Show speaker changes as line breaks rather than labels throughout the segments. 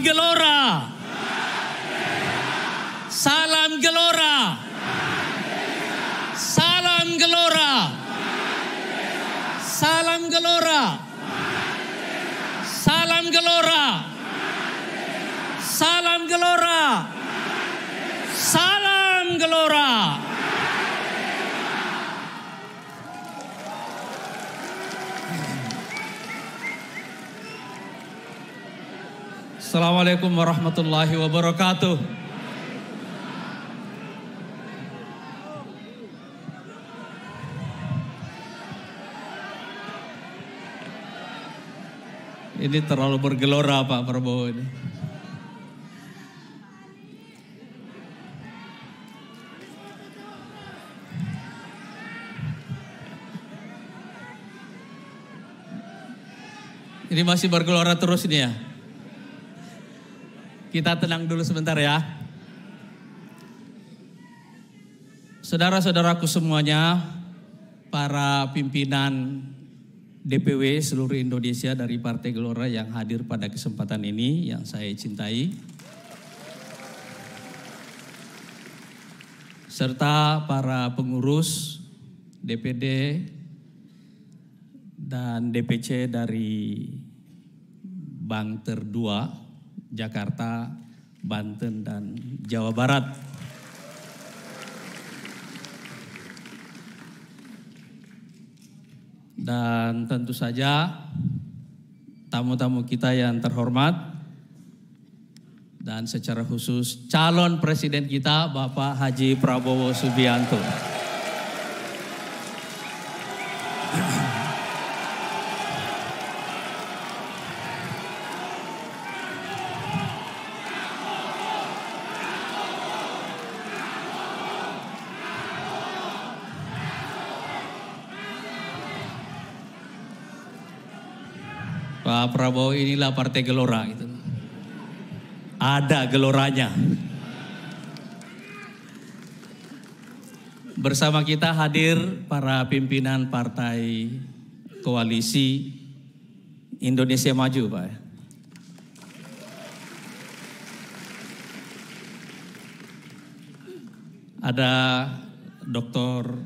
Gelora. Salam Gelora. Salam Gelora. Salam Gelora. Salam Gelora. Salam Gelora. Salam Gelora. Assalamualaikum warahmatullahi wabarakatuh. Ini terlalu bergelora Pak Prabowo ini. Ini masih bergelora terus ini ya. Kita tenang dulu sebentar ya. Saudara-saudaraku semuanya, para pimpinan DPW seluruh Indonesia dari Partai Gelora yang hadir pada kesempatan ini yang saya cintai. Serta para pengurus DPD dan DPC dari Banter 2, Jakarta, Banten, dan Jawa Barat. Dan tentu saja tamu-tamu kita yang terhormat dan secara khusus calon presiden kita Bapak Haji Prabowo Subianto. Pak Prabowo inilah Partai Gelora gitu. Ada geloranya. Bersama kita hadir para pimpinan partai koalisi Indonesia Maju, Pak. Ada Dr.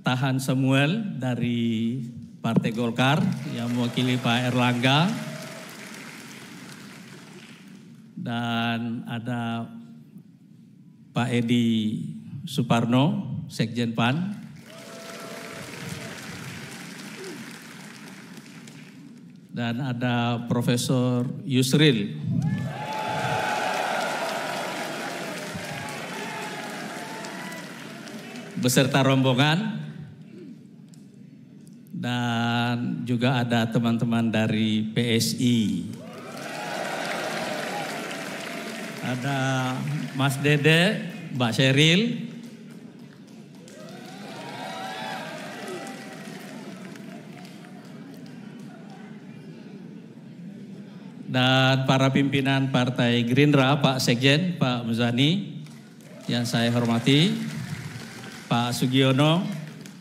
Tahan Samuel dari Partai Golkar yang mewakili Pak Erlangga, dan ada Pak Edi Suparno, Sekjen PAN, dan ada Profesor Yusril beserta rombongan. Dan juga ada teman-teman dari PSI. Ada Mas Dede, Mbak Sheryl, dan para pimpinan Partai Gerindra, Pak Sekjen, Pak Muzani, yang saya hormati, Pak Sugiono,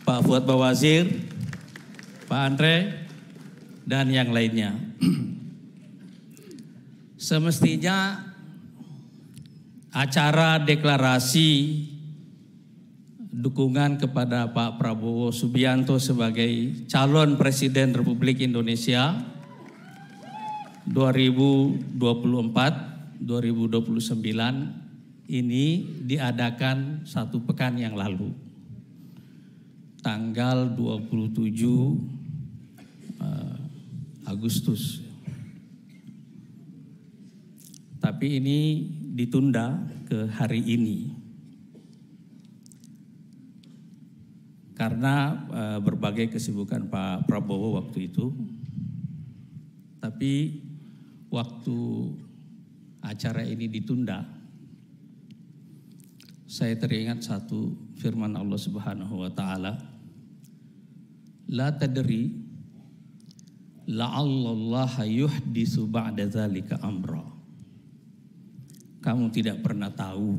Pak Fuad Bawazir, Pak Andre, dan yang lainnya. Semestinya acara deklarasi dukungan kepada Pak Prabowo Subianto sebagai calon Presiden Republik Indonesia 2024-2029 ini diadakan 1 pekan yang lalu. Tanggal 27 Agustus. Tapi ini ditunda ke hari ini. Karena berbagai kesibukan Pak Prabowo waktu itu. Tapi waktu acara ini ditunda, saya teringat satu firman Allah Subhanahu wa taala. La tadri la'allallaha yuhditsu ba'da dzalika amra. Kamu tidak pernah tahu.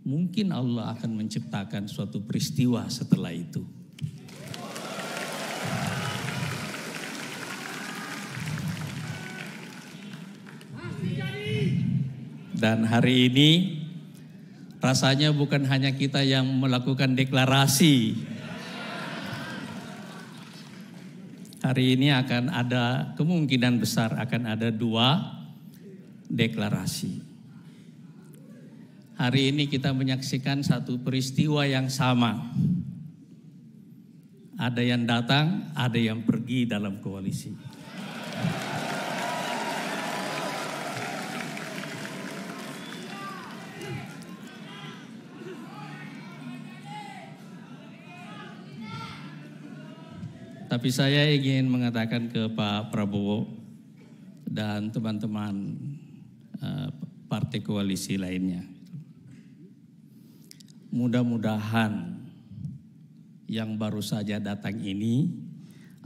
Mungkin Allah akan menciptakan suatu peristiwa setelah itu. Dan hari ini rasanya bukan hanya kita yang melakukan deklarasi. Hari ini akan ada kemungkinan besar akan ada 2 deklarasi. Hari ini kita menyaksikan satu peristiwa yang sama. Ada yang datang, ada yang pergi dalam koalisi. Tapi saya ingin mengatakan ke Pak Prabowo dan teman-teman partai koalisi lainnya. Mudah-mudahan yang baru saja datang ini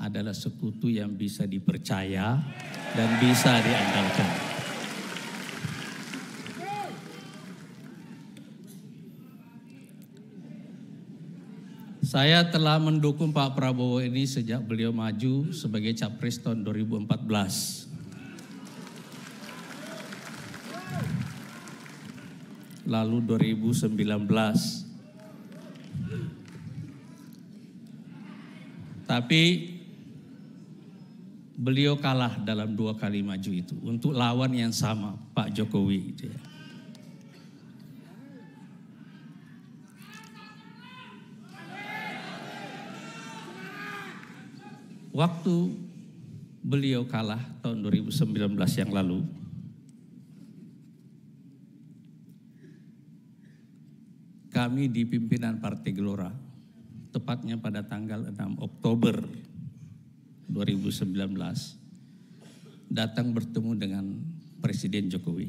adalah sekutu yang bisa dipercaya dan bisa diandalkan. Saya telah mendukung Pak Prabowo ini sejak beliau maju sebagai capres tahun 2014. Lalu 2019. Tapi beliau kalah dalam 2 kali maju itu untuk lawan yang sama, Pak Jokowi. Waktu beliau kalah tahun 2019 yang lalu, kami di pimpinan Partai Gelora, tepatnya pada tanggal 6 Oktober 2019, datang bertemu dengan Presiden Jokowi.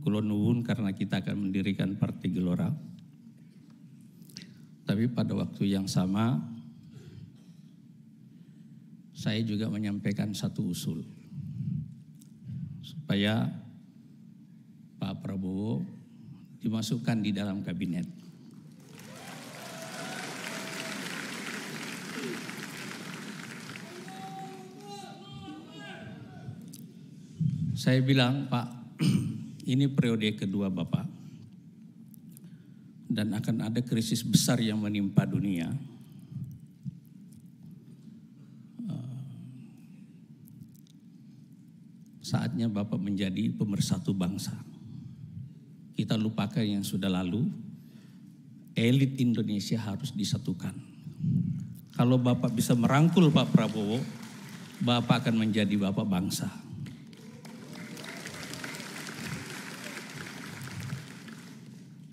Kulo nuwun karena kita akan mendirikan Partai Gelora. Tapi pada waktu yang sama, saya juga menyampaikan satu usul supaya Pak Prabowo dimasukkan di dalam kabinet. Saya bilang, Pak, ini periode kedua Bapak dan akan ada krisis besar yang menimpa dunia. Saatnya Bapak menjadi pemersatu bangsa. Kita lupakan yang sudah lalu, elit Indonesia harus disatukan. Kalau Bapak bisa merangkul Pak Prabowo, Bapak akan menjadi Bapak bangsa.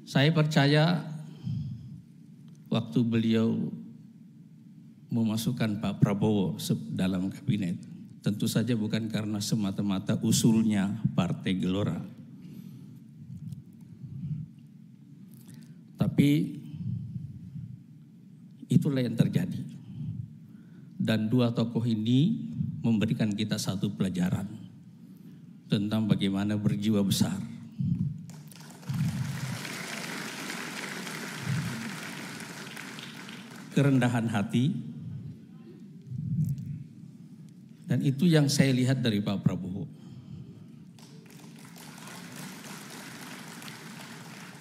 Saya percaya waktu beliau memasukkan Pak Prabowo dalam kabinet, tentu saja bukan karena semata-mata usulnya Partai Gelora. Tapi itulah yang terjadi. Dan 2 tokoh ini memberikan kita satu pelajaran tentang bagaimana berjiwa besar. Kerendahan hati. Dan itu yang saya lihat dari Pak Prabowo.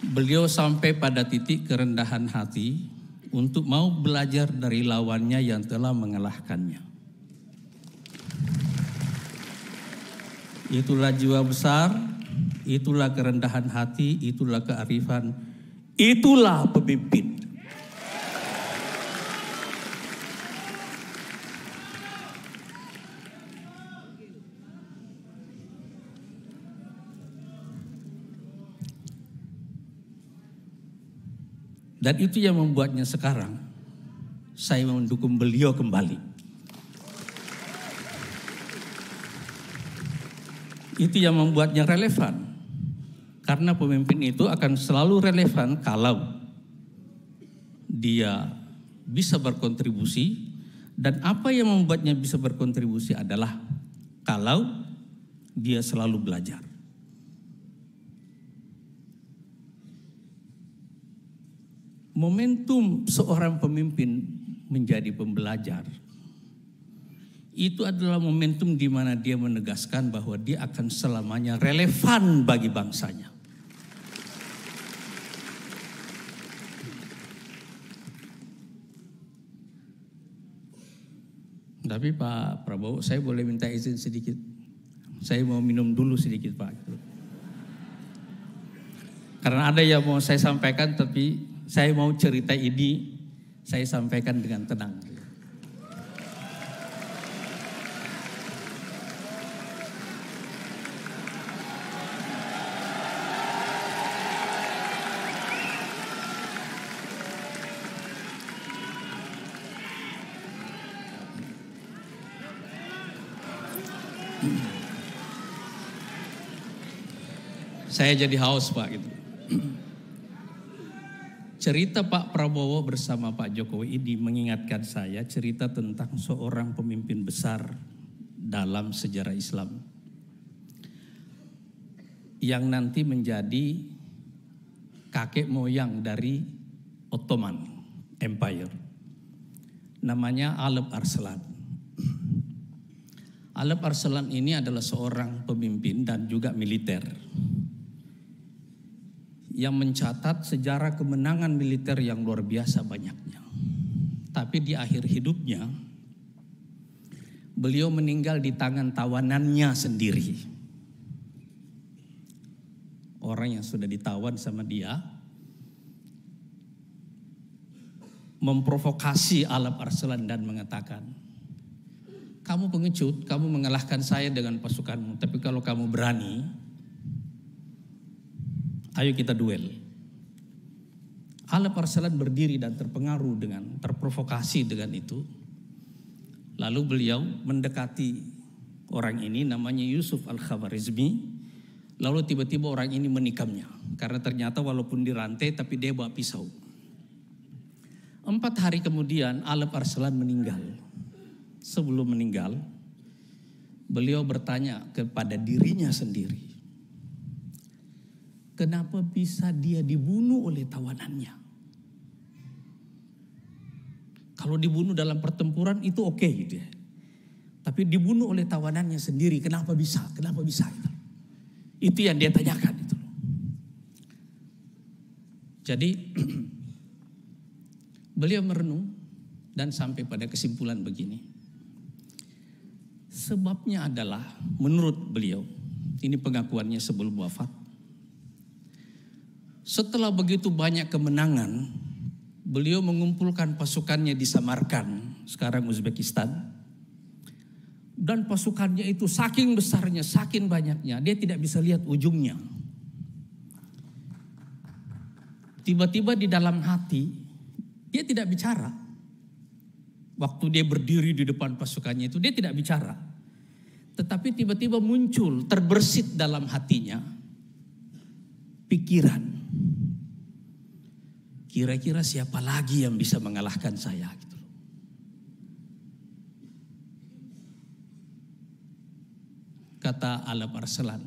Beliau sampai pada titik kerendahan hati untuk mau belajar dari lawannya yang telah mengalahkannya. Itulah jiwa besar, itulah kerendahan hati, itulah kearifan, itulah pemimpin. Dan itu yang membuatnya sekarang saya mendukung beliau kembali. Itu yang membuatnya relevan. Karena pemimpin itu akan selalu relevan kalau dia bisa berkontribusi. Dan apa yang membuatnya bisa berkontribusi adalah kalau dia selalu belajar. Momentum seorang pemimpin menjadi pembelajar Itu adalah momentum di mana dia menegaskan bahwa dia akan selamanya relevan bagi bangsanya. Tapi Pak Prabowo, saya boleh minta izin sedikit? Saya mau minum dulu sedikit Pak. Karena ada yang mau saya sampaikan, tapi saya mau cerita ini saya sampaikan dengan tenang. Saya jadi haus Pak gitu. Cerita Pak Prabowo bersama Pak Jokowi ini mengingatkan saya cerita tentang seorang pemimpin besar dalam sejarah Islam yang nanti menjadi kakek moyang dari Ottoman Empire. Namanya Alep Arslan. Alep Arslan ini adalah seorang pemimpin dan juga militer yang mencatat sejarah kemenangan militer yang luar biasa banyaknya. Tapi di akhir hidupnya, beliau meninggal di tangan tawanannya sendiri. Orang yang sudah ditawan sama dia, memprovokasi Alep Arslan dan mengatakan, kamu pengecut, kamu mengalahkan saya dengan pasukanmu, tapi kalau kamu berani, ayo kita duel. Alep Arslan berdiri dan terprovokasi dengan itu. Lalu beliau mendekati orang ini namanya Yusuf Al-Khawarizmi. Lalu tiba-tiba orang ini menikamnya. Karena ternyata walaupun dirantai tapi dia bawa pisau. 4 hari kemudian Alep Arslan meninggal. Sebelum meninggal, beliau bertanya kepada dirinya sendiri, kenapa bisa dia dibunuh oleh tawanannya? Kalau dibunuh dalam pertempuran itu oke gitu ya. Tapi dibunuh oleh tawanannya sendiri, kenapa bisa? Kenapa bisa itu? Itu yang dia tanyakan itu. Jadi beliau merenung dan sampai pada kesimpulan begini. Sebabnya adalah menurut beliau, ini pengakuannya sebelum wafat, setelah begitu banyak kemenangan, beliau mengumpulkan pasukannya di Samarkand, sekarang Uzbekistan. Dan pasukannya itu saking besarnya, saking banyaknya, dia tidak bisa lihat ujungnya. Tiba-tiba di dalam hati, dia tidak bicara. Waktu dia berdiri di depan pasukannya itu, dia tidak bicara. Tetapi tiba-tiba muncul, terbersit dalam hatinya, pikiran. Kira-kira siapa lagi yang bisa mengalahkan saya? Gitu. Kata Alep Arslan,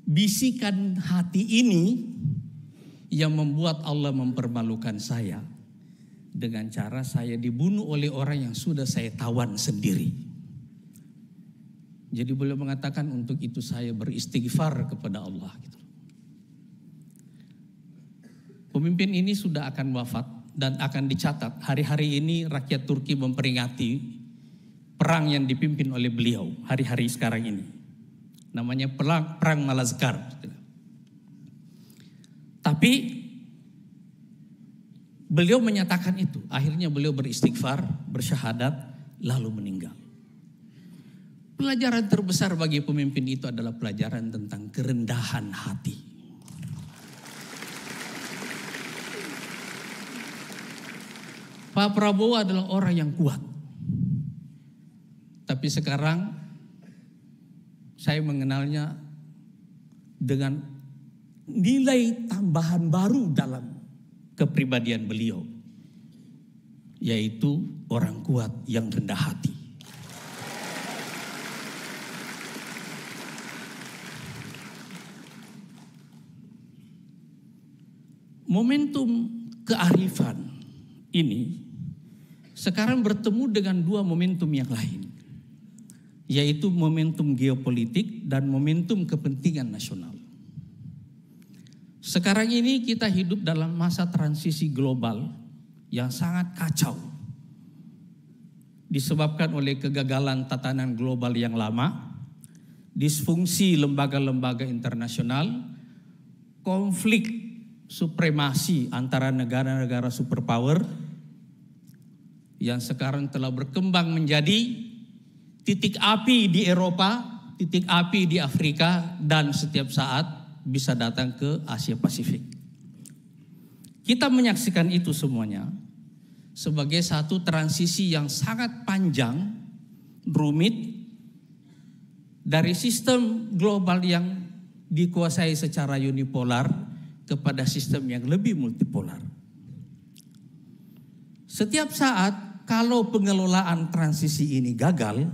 bisikan hati ini yang membuat Allah mempermalukan saya dengan cara saya dibunuh oleh orang yang sudah saya tawan sendiri. Jadi beliau mengatakan untuk itu saya beristighfar kepada Allah. Gitu. Pemimpin ini sudah akan wafat dan akan dicatat. Hari-hari ini rakyat Turki memperingati perang yang dipimpin oleh beliau hari-hari sekarang ini. Namanya Perang Malazgirt. Tapi beliau menyatakan itu. Akhirnya beliau beristighfar, bersyahadat, lalu meninggal. Pelajaran terbesar bagi pemimpin itu adalah pelajaran tentang kerendahan hati. Pak Prabowo adalah orang yang kuat. Tapi sekarang saya mengenalnya dengan nilai tambahan baru dalam kepribadian beliau. Yaitu orang kuat yang rendah hati. Momentum kearifan ini sekarang bertemu dengan dua momentum yang lain, yaitu momentum geopolitik dan momentum kepentingan nasional. Sekarang ini kita hidup dalam masa transisi global yang sangat kacau, disebabkan oleh kegagalan tatanan global yang lama, disfungsi lembaga-lembaga internasional, konflik supremasi antara negara-negara superpower yang sekarang telah berkembang menjadi titik api di Eropa, titik api di Afrika, dan setiap saat bisa datang ke Asia Pasifik. Kita menyaksikan itu semuanya sebagai satu transisi yang sangat panjang, rumit, dari sistem global yang dikuasai secara unipolar kepada sistem yang lebih multipolar. Setiap saat kalau pengelolaan transisi ini gagal,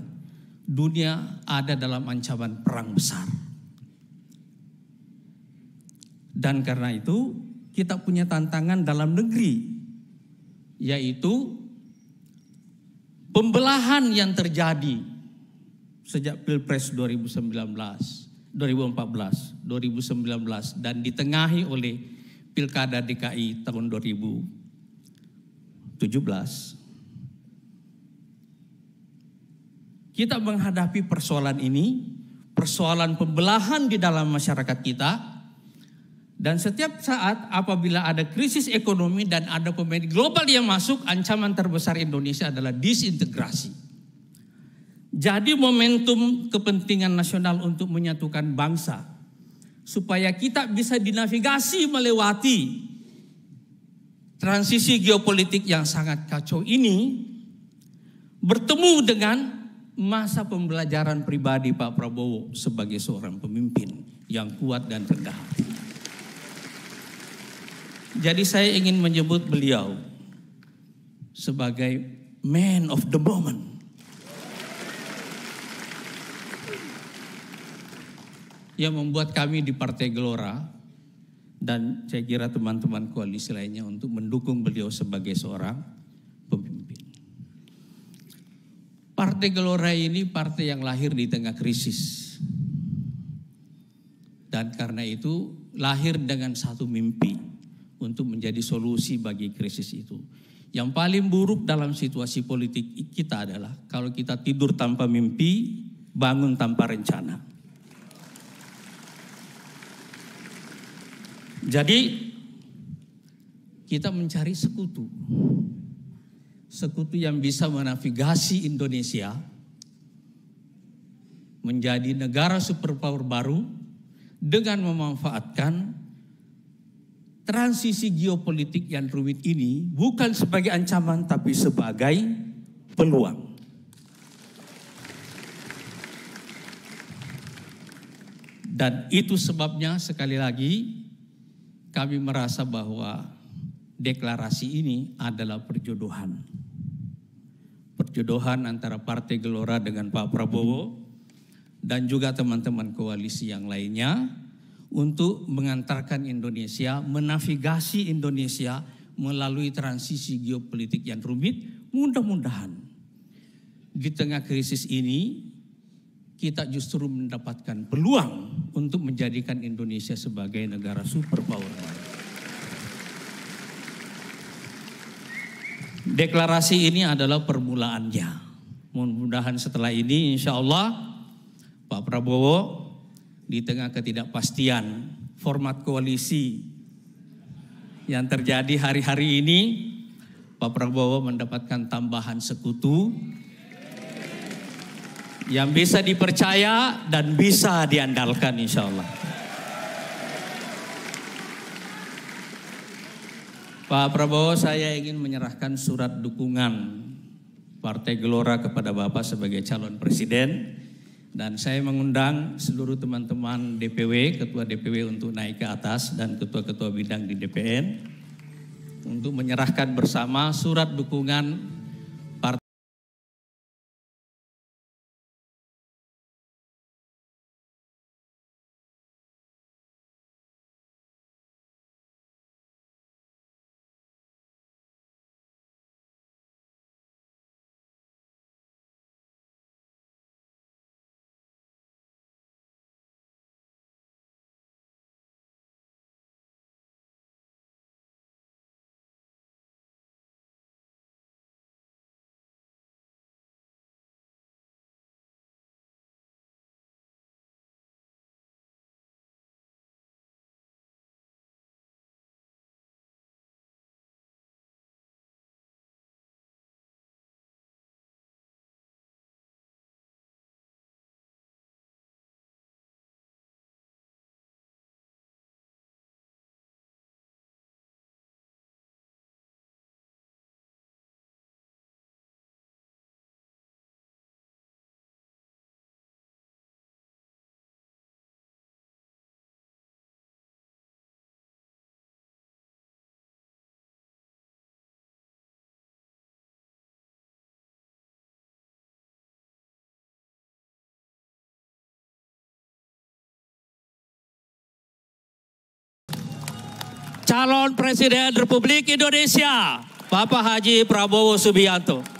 dunia ada dalam ancaman perang besar. Dan karena itu kita punya tantangan dalam negeri, yaitu pembelahan yang terjadi sejak Pilpres 2014, dan ditengahi oleh Pilkada DKI tahun 2017. Kita menghadapi persoalan ini, persoalan pembelahan di dalam masyarakat kita, dan setiap saat apabila ada krisis ekonomi dan ada pemain global yang masuk, ancaman terbesar Indonesia adalah disintegrasi. Jadi momentum kepentingan nasional untuk menyatukan bangsa, supaya kita bisa dinavigasi melewati transisi geopolitik yang sangat kacau ini, bertemu dengan masa pembelajaran pribadi Pak Prabowo sebagai seorang pemimpin yang kuat dan rendah hati. Jadi saya ingin menyebut beliau sebagai man of the moment. Yang membuat kami di Partai Gelora dan saya kira teman-teman koalisi lainnya untuk mendukung beliau sebagai seorang pemimpin. Partai Gelora ini partai yang lahir di tengah krisis. Dan karena itu lahir dengan satu mimpi untuk menjadi solusi bagi krisis itu. Yang paling buruk dalam situasi politik kita adalah kalau kita tidur tanpa mimpi, bangun tanpa rencana. Jadi kita mencari sekutu. Sekutu yang bisa menavigasi Indonesia menjadi negara superpower baru dengan memanfaatkan transisi geopolitik yang rumit ini bukan sebagai ancaman tapi sebagai peluang. Dan itu sebabnya sekali lagi kami merasa bahwa deklarasi ini adalah perjodohan. Perjodohan antara Partai Gelora dengan Pak Prabowo dan juga teman-teman koalisi yang lainnya untuk mengantarkan Indonesia, menavigasi Indonesia melalui transisi geopolitik yang rumit. Mudah-mudahan di tengah krisis ini kita justru mendapatkan peluang untuk menjadikan Indonesia sebagai negara superpower. Deklarasi ini adalah permulaannya. Mudah-mudahan setelah ini insya Allah Pak Prabowo di tengah ketidakpastian format koalisi yang terjadi hari-hari ini, Pak Prabowo mendapatkan tambahan sekutu yang bisa dipercaya dan bisa diandalkan insya Allah. Pak Prabowo, saya ingin menyerahkan surat dukungan Partai Gelora kepada Bapak sebagai calon presiden. Dan saya mengundang seluruh teman-teman DPW, ketua DPW untuk naik ke atas dan ketua-ketua bidang di DPN untuk menyerahkan bersama surat dukungan
calon Presiden Republik Indonesia, Bapak Haji Prabowo Subianto.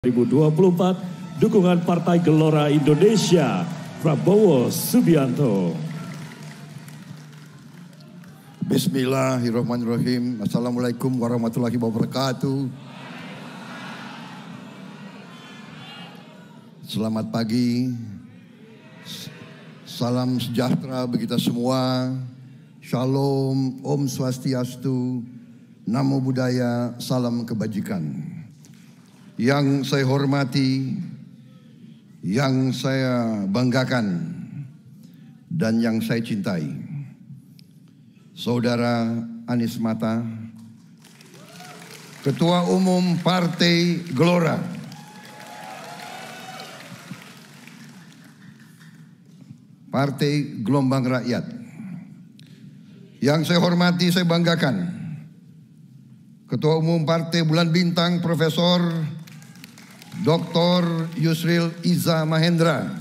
2024, dukungan Partai Gelora Indonesia, Prabowo Subianto.
Bismillahirrahmanirrahim. Assalamualaikum warahmatullahi wabarakatuh. Selamat pagi. Salam sejahtera bagi kita semua. Shalom, Om Swastiastu, Namo Buddhaya, salam kebajikan. Yang saya hormati, yang saya banggakan, dan yang saya cintai, Saudara Anies Mata, Ketua Umum Partai Gelora, Partai Gelombang Rakyat. Yang saya hormati, saya banggakan, Ketua Umum Partai Bulan Bintang Profesor Dr. Yusril Iza Mahendra,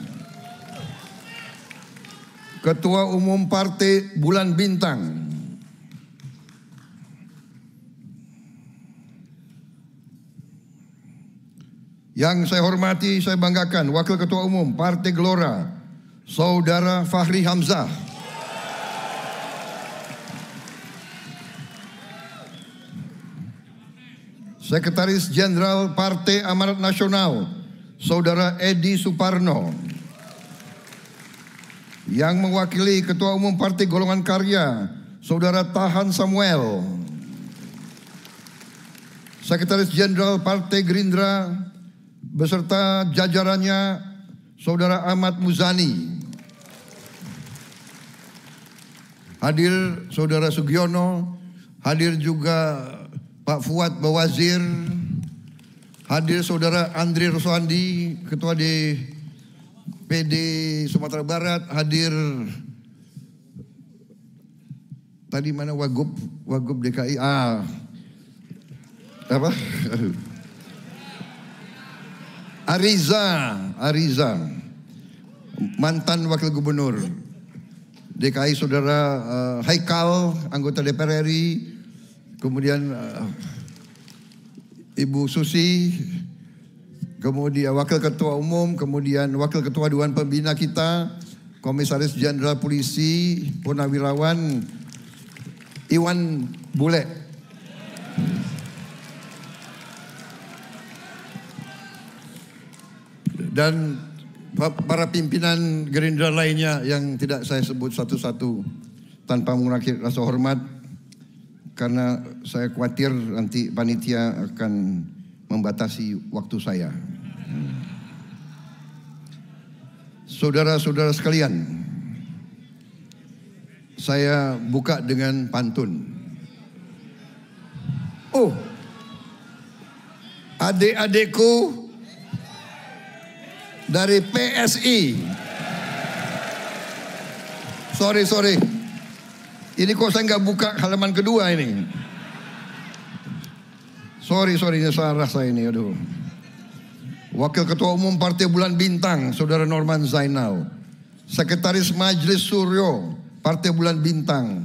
Ketua Umum Partai Bulan Bintang yang saya hormati, saya banggakan, Wakil Ketua Umum Partai Gelora, Saudara Fahri Hamzah, Sekretaris Jenderal Partai Amanat Nasional, Saudara Edi Suparno, yang mewakili Ketua Umum Partai Golongan Karya, Saudara Tahan Samuel, Sekretaris Jenderal Partai Gerindra beserta jajarannya, Saudara Ahmad Muzani, hadir Saudara Sugiono, hadir juga Pak Fuad Bawazir, hadir Saudara Andri Roswandi, Ketua DPD Sumatera Barat, hadir tadi mana Wagub DKI, Ariza, mantan Wakil Gubernur DKI, Saudara Haikal, anggota DPR RI, kemudian Ibu Susi, kemudian Wakil Ketua Umum, kemudian Wakil Ketua Dewan Pembina kita, Komisaris Jenderal Polisi, Purnawirawan Iwan Bule, dan para pimpinan Gerindra lainnya yang tidak saya sebut satu-satu tanpa mengurangi rasa hormat, karena saya khawatir nanti panitia akan membatasi waktu saya. Saudara-saudara sekalian, saya buka dengan pantun. Oh, adik-adikku dari PSI. Sorry. Ini kok saya nggak buka halaman kedua ini. Sorry, ini salah saya ini, aduh. Wakil Ketua Umum Partai Bulan Bintang, Saudara Norman Zainal. Sekretaris Majelis Suryo, Partai Bulan Bintang,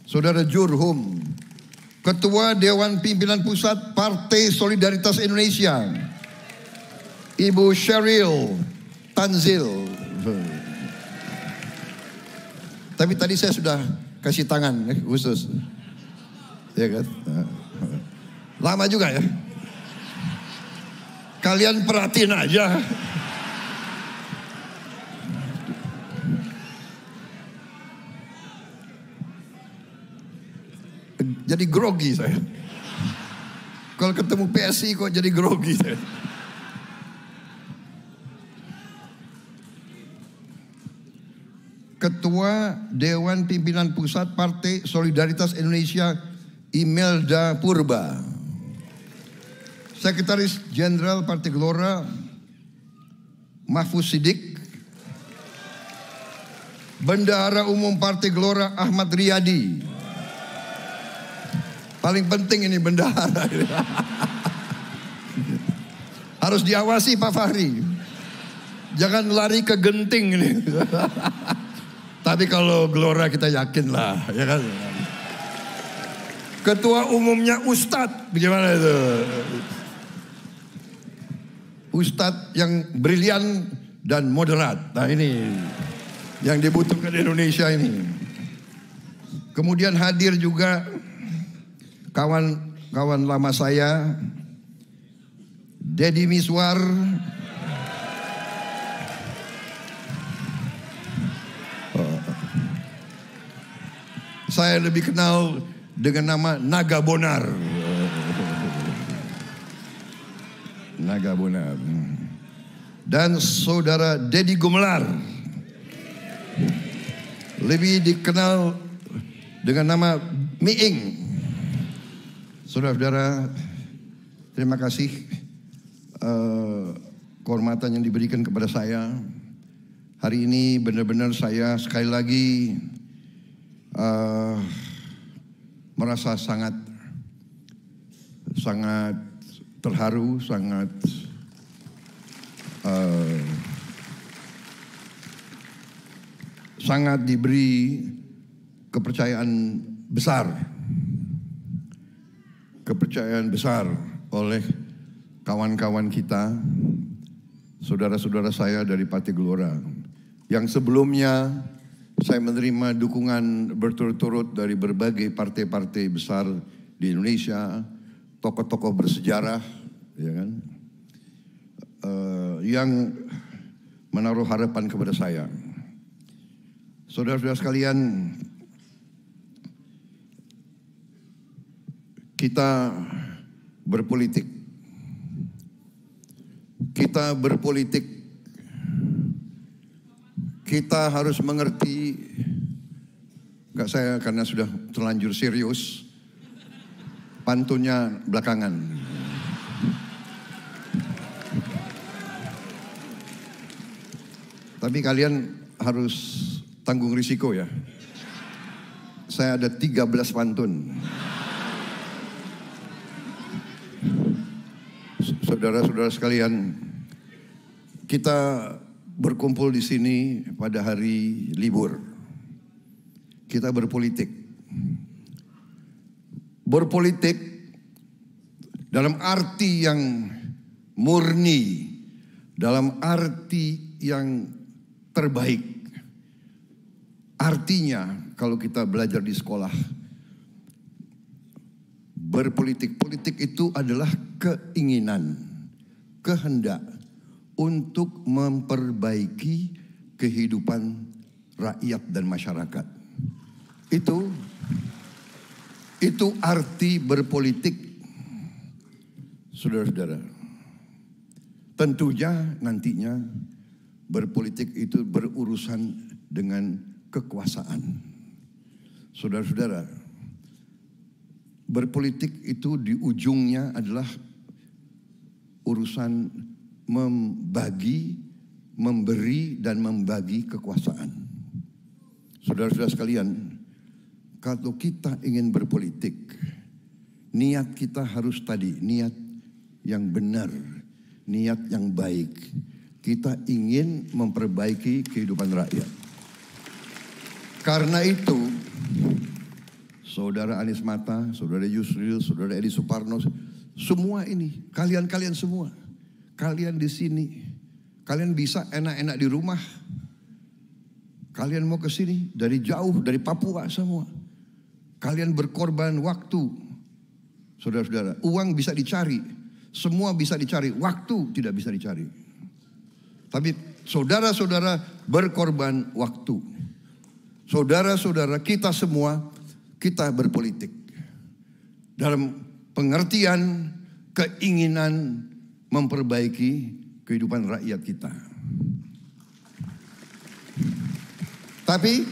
Saudara Jurhum. Ketua Dewan Pimpinan Pusat Partai Solidaritas Indonesia, Ibu Sheryl Tanzil. Tapi tadi saya sudah kasih tangan khusus, ya kan? Lama juga ya. Kalian perhatiin aja. Jadi grogi saya. Kalau ketemu PSI kok jadi grogi saya. Ketua Dewan Pimpinan Pusat Partai Solidaritas Indonesia, Imelda Purba. Sekretaris Jenderal Partai Gelora, Mahfuz Siddiq. Bendahara Umum Partai Gelora, Ahmad Riyadi. Paling penting ini bendahara. Harus diawasi Pak Fahri. Jangan lari ke genting ini. Tapi kalau Gelora kita yakin lah, ya kan. Ketua umumnya Ustadz, bagaimana itu? Ustadz yang brilian dan moderat. Nah ini yang dibutuhkan di Indonesia ini. Kemudian hadir juga kawan lama saya, Deddy Miswar. Saya lebih kenal dengan nama Naga Bonar. Naga Bonar. Dan saudara Deddy Gumelar, lebih dikenal dengan nama Miing. Saudara-saudara, terima kasih kehormatan yang diberikan kepada saya. Hari ini benar-benar saya sekali lagi merasa sangat terharu, sangat diberi kepercayaan besar oleh kawan-kawan kita, saudara-saudara saya dari Partai Gelora, yang sebelumnya saya menerima dukungan berturut-turut dari berbagai partai-partai besar di Indonesia, tokoh-tokoh bersejarah, ya kan, yang menaruh harapan kepada saya. Saudara-saudara sekalian, kita berpolitik. Kita harus mengerti, enggak saya karena sudah terlanjur serius, pantunnya belakangan. Tapi kalian harus tanggung risiko ya. Saya ada 13 pantun. Saudara-saudara sekalian, kita berkumpul di sini pada hari libur. Kita berpolitik. Berpolitik dalam arti yang murni, dalam arti yang terbaik. Artinya kalau kita belajar di sekolah, politik itu adalah keinginan, kehendak untuk memperbaiki kehidupan rakyat dan masyarakat. Itu arti berpolitik, saudara-saudara. Tentunya nantinya berpolitik itu berurusan dengan kekuasaan. Saudara-saudara, berpolitik itu di ujungnya adalah urusan membagi, memberi dan membagi kekuasaan. Saudara-saudara sekalian, kalau kita ingin berpolitik, niat kita harus tadi, niat yang benar, niat yang baik. Kita ingin memperbaiki kehidupan rakyat. Karena itu, Saudara Anies Mata, Saudara Yusril, Saudara Edi Suparno, semua ini, kalian semua, kalian di sini, kalian bisa enak-enak di rumah, kalian mau ke sini dari jauh, dari Papua semua, kalian berkorban waktu, saudara-saudara. Uang bisa dicari, semua bisa dicari, waktu tidak bisa dicari. Tapi saudara-saudara berkorban waktu. Saudara-saudara kita semua, kita berpolitik dalam pengertian keinginan memperbaiki kehidupan rakyat kita. Tapi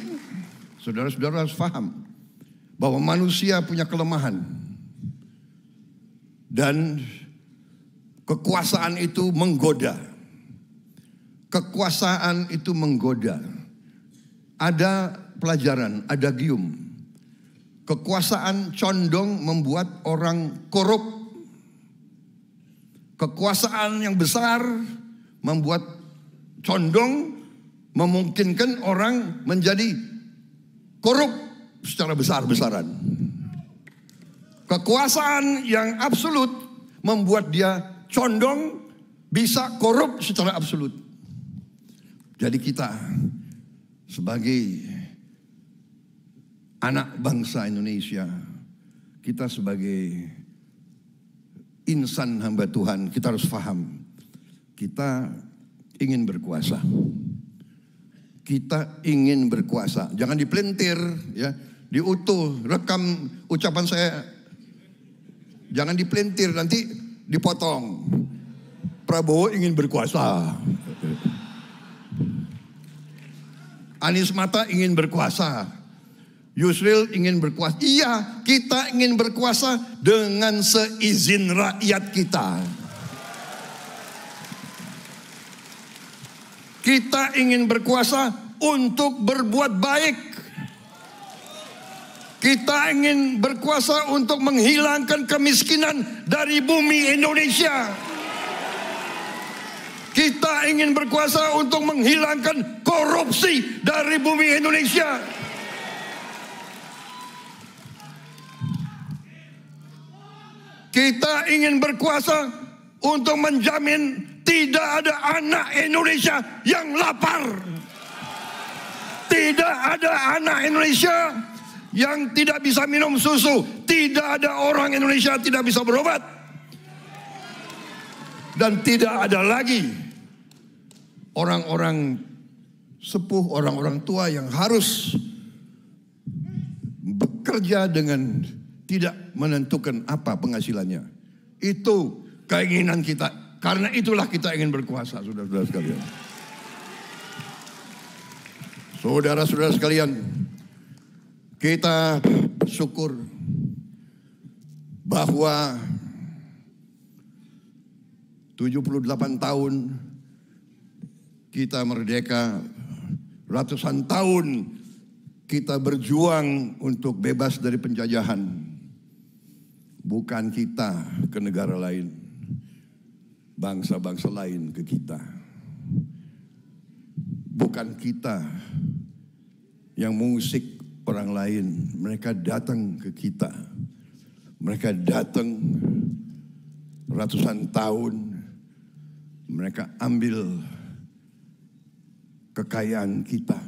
saudara-saudara harus paham bahwa manusia punya kelemahan dan kekuasaan itu menggoda. Kekuasaan itu menggoda. Ada pelajaran, ada gium. Kekuasaan condong membuat orang korup. Kekuasaan yang besar membuat condong memungkinkan orang menjadi korup secara besar-besaran. Kekuasaan yang absolut membuat dia condong bisa korup secara absolut. Jadi kita sebagai anak bangsa Indonesia, kita sebagai insan hamba Tuhan, kita harus paham. Kita ingin berkuasa. Kita ingin berkuasa. Jangan dipelintir, ya, diutuh, rekam ucapan saya. Jangan dipelintir, nanti dipotong. Prabowo ingin berkuasa. Anies Mata ingin berkuasa. Yusril ingin berkuasa. Iya, kita ingin berkuasa dengan seizin rakyat kita. Kita ingin berkuasa untuk berbuat baik. Kita ingin berkuasa untuk menghilangkan kemiskinan dari bumi Indonesia. Kita ingin berkuasa untuk menghilangkan korupsi dari bumi Indonesia. Kita ingin berkuasa untuk menjamin tidak ada anak Indonesia yang lapar. Tidak ada anak Indonesia yang tidak bisa minum susu. Tidak ada orang Indonesia tidak bisa berobat. Dan tidak ada lagi orang-orang sepuh, orang-orang tua yang harus bekerja dengan tidak menentukan apa penghasilannya. Itu keinginan kita. Karena itulah kita ingin berkuasa, saudara-saudara sekalian. Saudara-saudara sekalian, kita bersyukur bahwa 78 tahun kita merdeka, ratusan tahun kita berjuang untuk bebas dari penjajahan. Bukan kita ke negara lain, bangsa-bangsa lain ke kita. Bukan kita yang mengusik orang lain, mereka datang ke kita. Mereka datang ratusan tahun, mereka ambil kekayaan kita.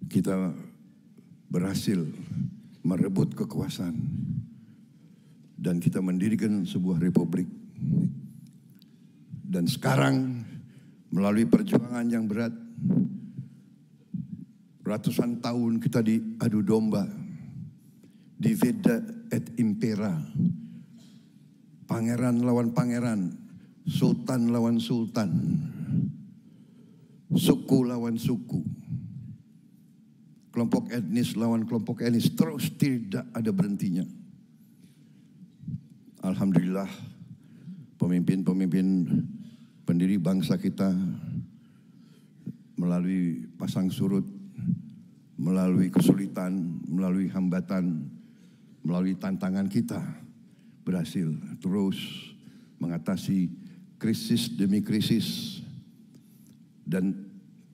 Kita berhasil merebut kekuasaan dan kita mendirikan sebuah republik. Dan sekarang melalui perjuangan yang berat, ratusan tahun kita diadu domba, divide et impera, pangeran lawan pangeran, sultan lawan sultan, suku lawan suku, kelompok etnis lawan kelompok etnis, terus tidak ada berhentinya. Alhamdulillah, pemimpin-pemimpin pendiri bangsa kita melalui pasang surut, melalui kesulitan, melalui hambatan, melalui tantangan kita berhasil terus mengatasi krisis demi krisis. Dan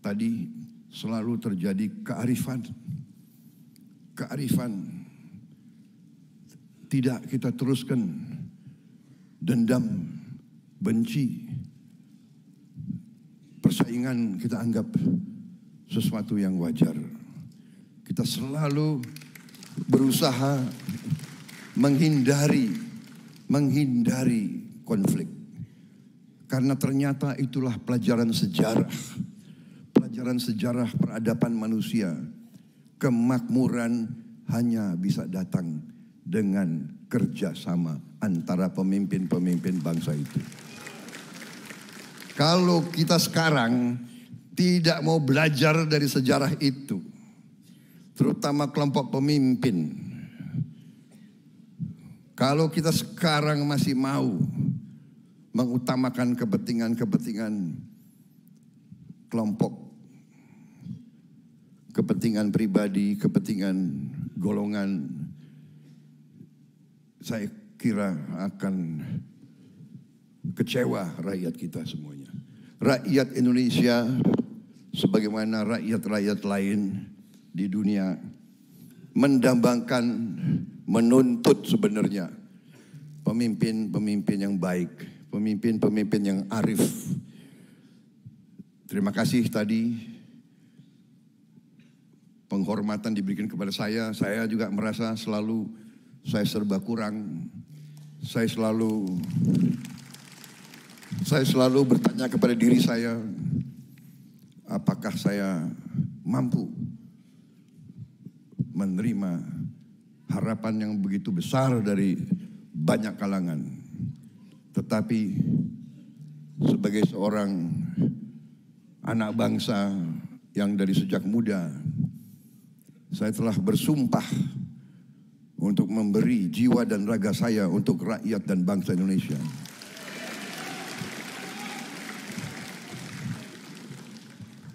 tadi selalu terjadi kearifan. Tidak kita teruskan dendam, benci, persaingan kita anggap sesuatu yang wajar. Kita selalu berusaha menghindari konflik. Karena ternyata itulah pelajaran sejarah. Pelajaran sejarah peradaban manusia. Kemakmuran hanya bisa datang dengan kerjasama antara pemimpin-pemimpin bangsa itu. Kalau kita sekarang tidak mau belajar dari sejarah itu, terutama kelompok pemimpin, kalau kita sekarang masih mau mengutamakan kepentingan kelompok, kepentingan pribadi, kepentingan golongan, saya kira akan kecewa rakyat kita semuanya. Rakyat Indonesia sebagaimana rakyat-rakyat lain di dunia mendambakan, menuntut sebenarnya pemimpin-pemimpin yang baik, pemimpin-pemimpin yang arif. Terima kasih tadi penghormatan diberikan kepada saya. Saya juga merasa selalu saya serba kurang. Saya selalu bertanya kepada diri saya, apakah saya mampu menerima harapan yang begitu besar dari banyak kalangan. Tetapi sebagai seorang anak bangsa yang dari sejak muda, saya telah bersumpah untuk memberi jiwa dan raga saya untuk rakyat dan bangsa Indonesia.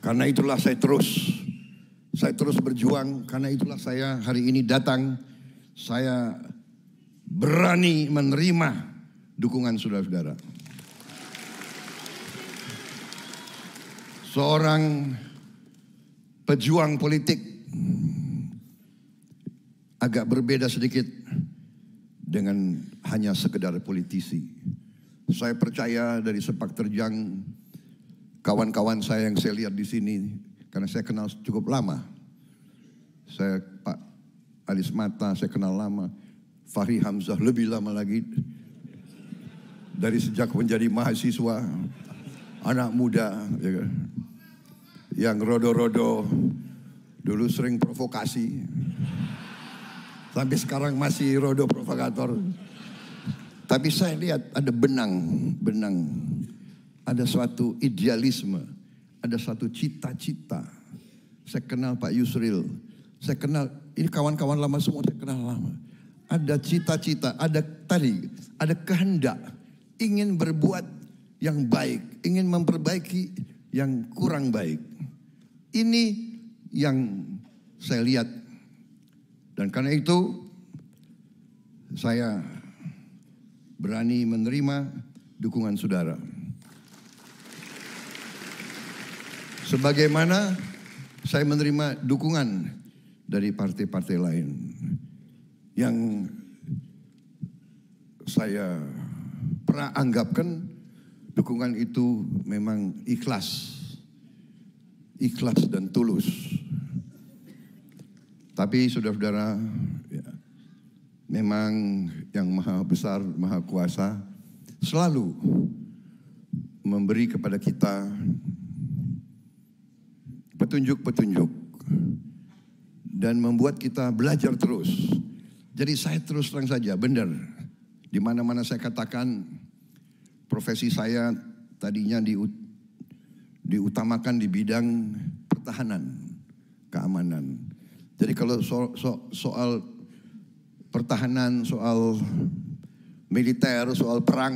Karena itulah saya terus berjuang. Karena itulah saya hari ini datang. Saya berani menerima dukungan saudara-saudara. Seorang pejuang politik agak berbeda sedikit dengan hanya sekedar politisi. Saya percaya dari sepak terjang kawan-kawan saya yang saya lihat di sini, karena saya kenal cukup lama. Saya Pak Alis Mata, saya kenal lama. Fahri Hamzah lebih lama lagi. Dari sejak menjadi mahasiswa, anak muda, ya kan? Yang rodo-rodo, dulu sering provokasi. Sampai sekarang masih rodo provokator. Tapi saya lihat ada benang. Ada suatu idealisme, ada suatu cita-cita. Saya kenal Pak Yusril, saya kenal, ini kawan-kawan lama semua saya kenal lama. Ada cita-cita, ada kehendak, ingin berbuat yang baik, ingin memperbaiki yang kurang baik. Ini yang saya lihat. Dan karena itu saya berani menerima dukungan saudara. Sebagaimana saya menerima dukungan dari partai-partai lain yang saya pernah anggapkan dukungan itu memang ikhlas dan tulus. Tapi saudara-saudara, ya, memang yang maha besar, maha kuasa selalu memberi kepada kita petunjuk-petunjuk dan membuat kita belajar terus. Jadi saya terus terang saja, benar. Di mana-mana saya katakan profesi saya tadinya diutamakan di bidang pertahanan, keamanan. Jadi kalau soal pertahanan, soal militer, soal perang,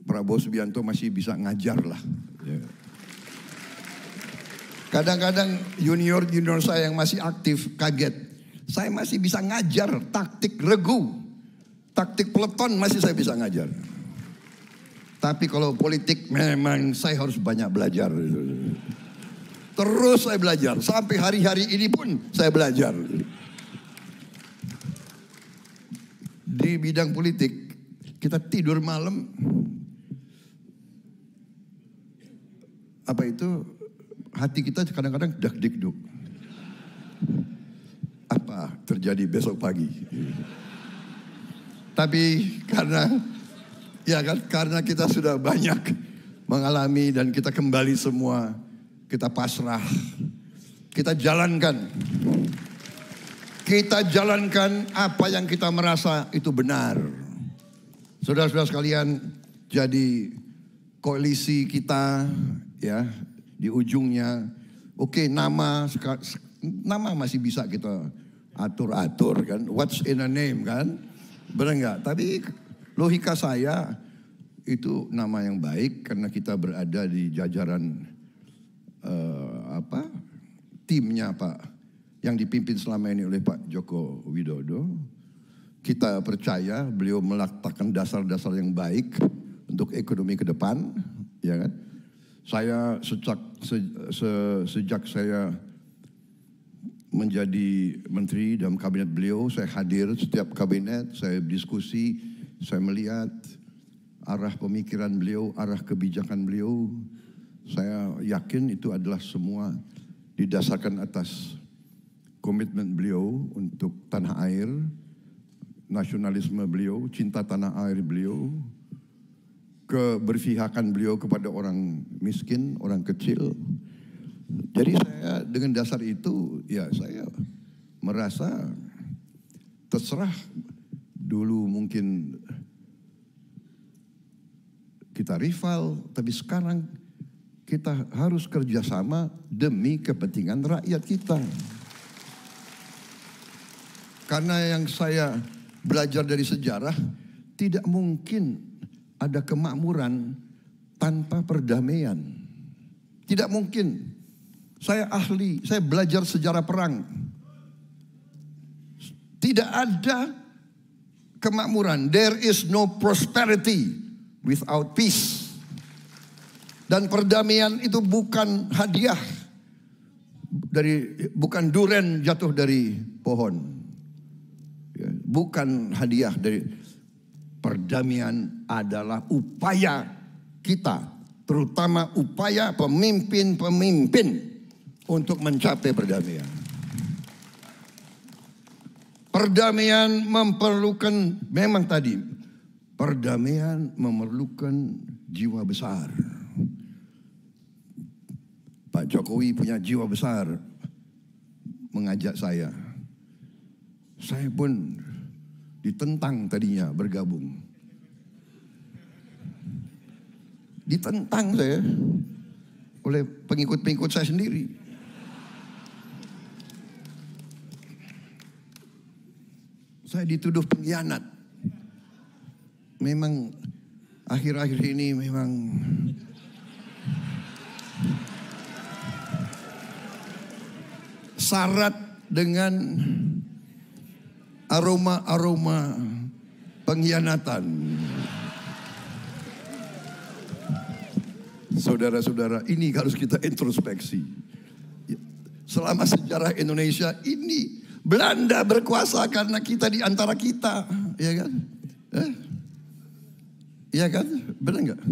Prabowo Subianto masih bisa ngajar lah. Ya. Kadang-kadang junior saya yang masih aktif kaget. Saya masih bisa ngajar taktik regu, taktik peleton masih saya bisa ngajar. Tapi kalau politik memang saya harus banyak belajar. Terus saya belajar, sampai hari-hari ini pun saya belajar. Di bidang politik, kita tidur malam, apa itu, hati kita kadang-kadang dak-dikduk. Apa terjadi besok pagi? Tapi karena kita sudah banyak mengalami dan kita kembali semua, kita pasrah, kita jalankan apa yang kita merasa itu benar. Saudara-saudara sekalian, jadi koalisi kita ya di ujungnya, oke, nama masih bisa kita atur-atur kan, what's in a name kan, benar nggak? Tapi logika saya itu nama yang baik karena kita berada di jajaran timnya Pak yang dipimpin selama ini oleh Pak Joko Widodo. Kita percaya beliau meletakkan dasar-dasar yang baik untuk ekonomi ke depan, ya kan? Saya sejak saya menjadi menteri dalam kabinet beliau, saya hadir setiap kabinet, saya diskusi, saya melihat arah pemikiran beliau, arah kebijakan beliau, saya yakin itu adalah semua didasarkan atas komitmen beliau untuk tanah air, nasionalisme beliau, cinta tanah air beliau, keberpihakan beliau kepada orang miskin, orang kecil. Jadi saya dengan dasar itu, ya saya merasa terserah dulu mungkin kita rival, tapi sekarang kita harus kerjasama demi kepentingan rakyat kita. Karena yang saya belajar dari sejarah, tidak mungkin ada kemakmuran tanpa perdamaian. Tidak mungkin. Saya ahli, saya belajar sejarah perang. Tidak ada kemakmuran. There is no prosperity without peace. Dan perdamaian itu bukan hadiah bukan duren jatuh dari pohon. Bukan hadiah dari perdamaian adalah upaya kita, terutama upaya pemimpin-pemimpin untuk mencapai perdamaian. Perdamaian memerlukan, memang tadi, perdamaian memerlukan jiwa besar. Pak Jokowi punya jiwa besar mengajak saya. Saya pun ditentang tadinya bergabung. Ditentang saya oleh pengikut-pengikut saya sendiri. Saya dituduh pengkhianat. Memang akhir-akhir ini memang syarat dengan aroma-aroma pengkhianatan. Saudara-saudara, ini harus kita introspeksi. Selama sejarah Indonesia ini Belanda berkuasa karena kita di antara kita, ya kan? Iya kan? Benar nggak?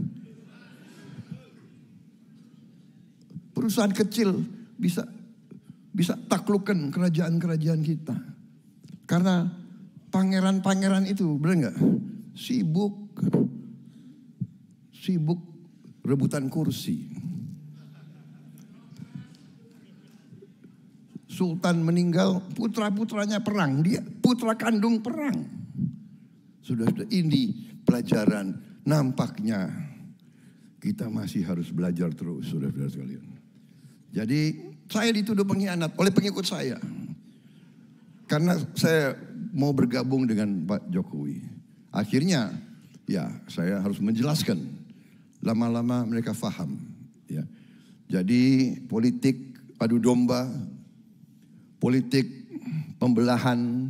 Perusahaan kecil bisa taklukkan kerajaan-kerajaan kita. Karena pangeran-pangeran itu, benar nggak? Sibuk rebutan kursi. Sultan meninggal, putra-putranya perang. Dia putra kandung perang. Sudah ini pelajaran. Nampaknya kita masih harus belajar terus, saudara-saudara sekalian. Jadi saya dituduh pengkhianat oleh pengikut saya. Karena saya mau bergabung dengan Pak Jokowi. Akhirnya ya saya harus menjelaskan. Lama-lama mereka faham. Ya. Jadi politik adu domba, politik pembelahan,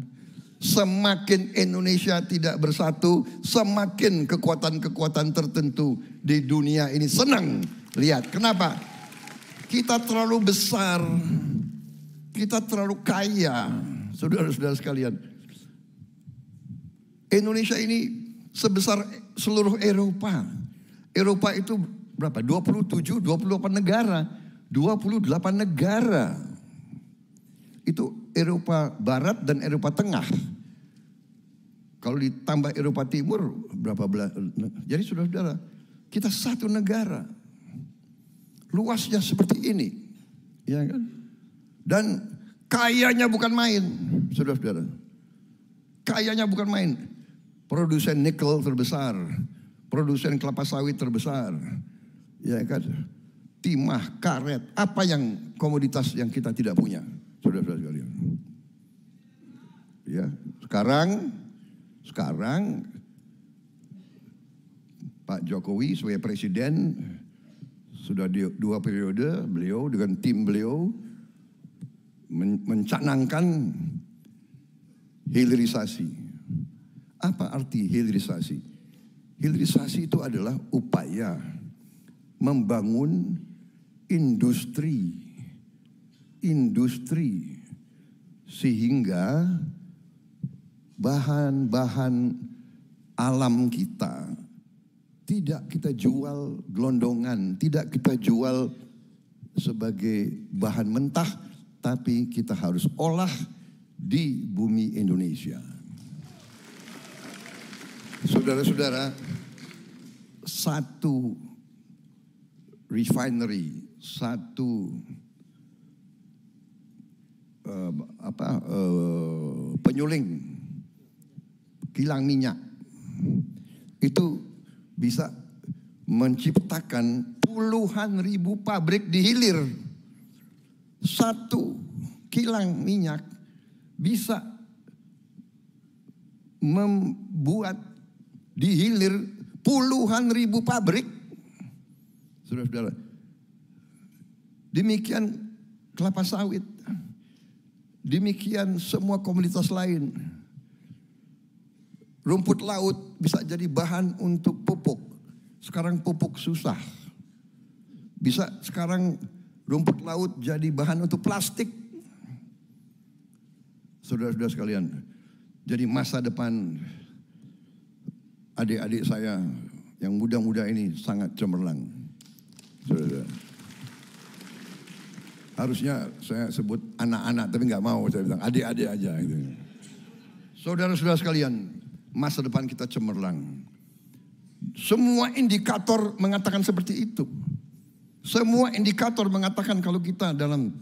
semakin Indonesia tidak bersatu, semakin kekuatan-kekuatan tertentu di dunia ini senang lihat. Kenapa? Kita terlalu besar, kita terlalu kaya, saudara-saudara sekalian. Indonesia ini sebesar seluruh Eropa. Eropa itu berapa? 27, 28 negara. 28 negara. Itu Eropa Barat dan Eropa Tengah. Kalau ditambah Eropa Timur, berapa belas? Jadi saudara-saudara, kita satu negara. Luasnya seperti ini. Ya kan? Dan kayanya bukan main, saudara-saudara. Kayanya bukan main. Produsen nikel terbesar. Produsen kelapa sawit terbesar. Ya kan? Timah, karet. Apa yang komoditas yang kita tidak punya? Saudara-saudara sekalian. Ya, sekarang Pak Jokowi sebagai presiden sudah 2 periode, beliau dengan tim beliau mencanangkan hilirisasi. Apa arti hilirisasi? Hilirisasi itu adalah upaya membangun industri sehingga bahan-bahan alam kita tidak kita jual gelondongan, tidak kita jual sebagai bahan mentah, tapi kita harus olah di bumi Indonesia. Saudara-saudara, satu refinery, satu penyuling kilang minyak itu bisa menciptakan puluhan ribu pabrik di hilir. Satu kilang minyak bisa membuat di hilir puluhan ribu pabrik. Saudara-saudara, demikian kelapa sawit, demikian semua komoditas lain. Rumput laut bisa jadi bahan untuk pupuk. Sekarang pupuk susah. Bisa sekarang rumput laut jadi bahan untuk plastik. Saudara-saudara sekalian, jadi masa depan adik-adik saya yang muda-muda ini sangat cemerlang. Saudara, harusnya saya sebut anak-anak, tapi nggak mau, saya bilang adik-adik aja. Gitu. Saudara-saudara sekalian, masa depan kita cemerlang. Semua indikator mengatakan seperti itu. Semua indikator mengatakan kalau kita dalam